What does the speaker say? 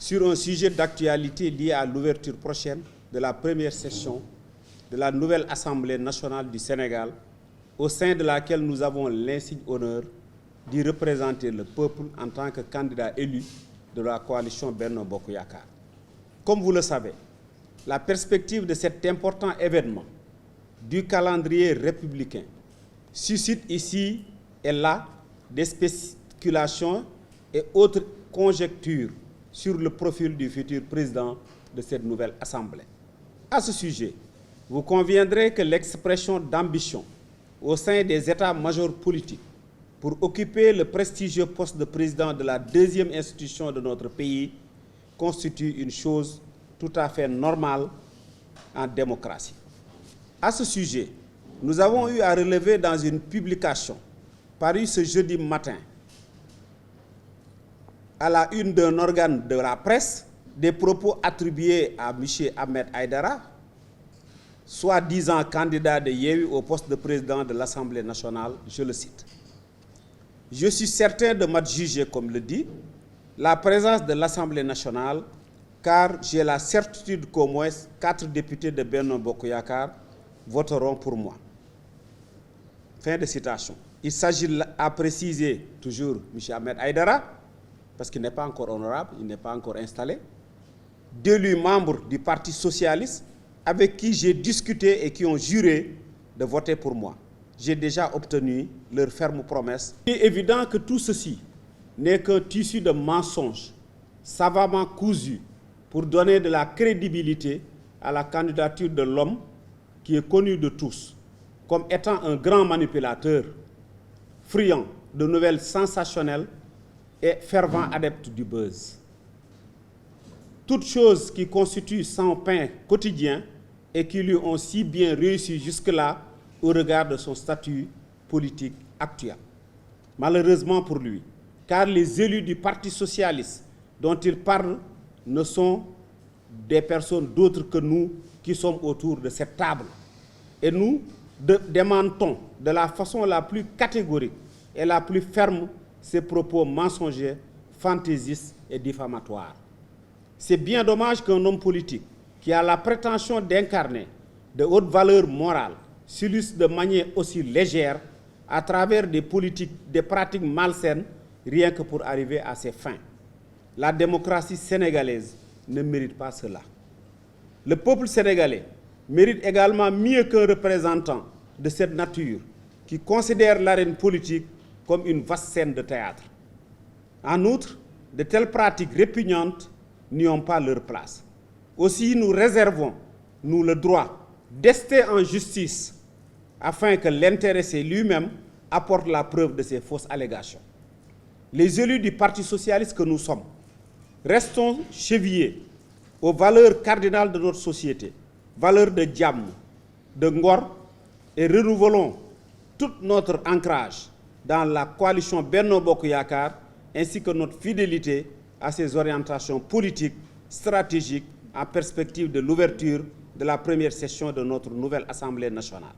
sur un sujet d'actualité lié à l'ouverture prochaine de la première session de la nouvelle Assemblée nationale du Sénégal, au sein de laquelle nous avons l'insigne honneur d'y représenter le peuple en tant que candidat élu de la coalition Benno Bokk Yakaar. Comme vous le savez, la perspective de cet important événement du calendrier républicain suscite ici et là des spéculations et autres conjectures sur le profil du futur président de cette nouvelle Assemblée. À ce sujet, vous conviendrez que l'expression d'ambition au sein des états-majors politiques pour occuper le prestigieux poste de président de la deuxième institution de notre pays constitue une chose tout à fait normale en démocratie. À ce sujet, nous avons eu à relever dans une publication parue ce jeudi matin à la une d'un organe de la presse des propos attribués à M. Ahmed Aïdara, soi-disant candidat de Yewwi au poste de président de l'Assemblée nationale, je le cite. Je suis certain de m'adjuger, comme le dit, la présence de l'Assemblée nationale, car j'ai la certitude qu'au moins 4 députés de Benno Bokk Yakaar voteront pour moi. Fin de citation. Il s'agit à préciser, toujours M. Ahmed Aïdara, parce qu'il n'est pas encore honorable, il n'est pas encore installé, d'élus membres du Parti socialiste avec qui j'ai discuté et qui ont juré de voter pour moi. J'ai déjà obtenu leur ferme promesse. Il est évident que tout ceci n'est qu'un tissu de mensonges savamment cousus pour donner de la crédibilité à la candidature de l'homme qui est connu de tous comme étant un grand manipulateur, friand de nouvelles sensationnelles et fervent adepte du buzz. Toutes choses qui constituent son pain quotidien et qui lui ont si bien réussi jusque-là au regard de son statut politique actuel. Malheureusement pour lui, car les élus du Parti socialiste dont il parle ne sont des personnes d'autres que nous qui sommes autour de cette table. Et nous démentons de la façon la plus catégorique et la plus ferme ces propos mensongers, fantaisistes et diffamatoires. C'est bien dommage qu'un homme politique qui a la prétention d'incarner de hautes valeurs morales s'illustre de manière aussi légère à travers des pratiques malsaines, rien que pour arriver à ses fins. La démocratie sénégalaise ne mérite pas cela. Le peuple sénégalais mérite également mieux qu'un représentant de cette nature qui considère l'arène politique comme une vaste scène de théâtre. En outre, de telles pratiques répugnantes n'y ont pas leur place. Aussi, nous réservons, nous, le droit d'ester en justice afin que l'intéressé lui-même apporte la preuve de ces fausses allégations. Les élus du Parti socialiste que nous sommes, restons chevillés aux valeurs cardinales de notre société, valeurs de Jàmm, de Ngor, et renouvelons tout notre ancrage dans la coalition Benno Bokk Yakaar, ainsi que notre fidélité à ses orientations politiques, stratégiques, en perspective de l'ouverture de la première session de notre nouvelle Assemblée nationale.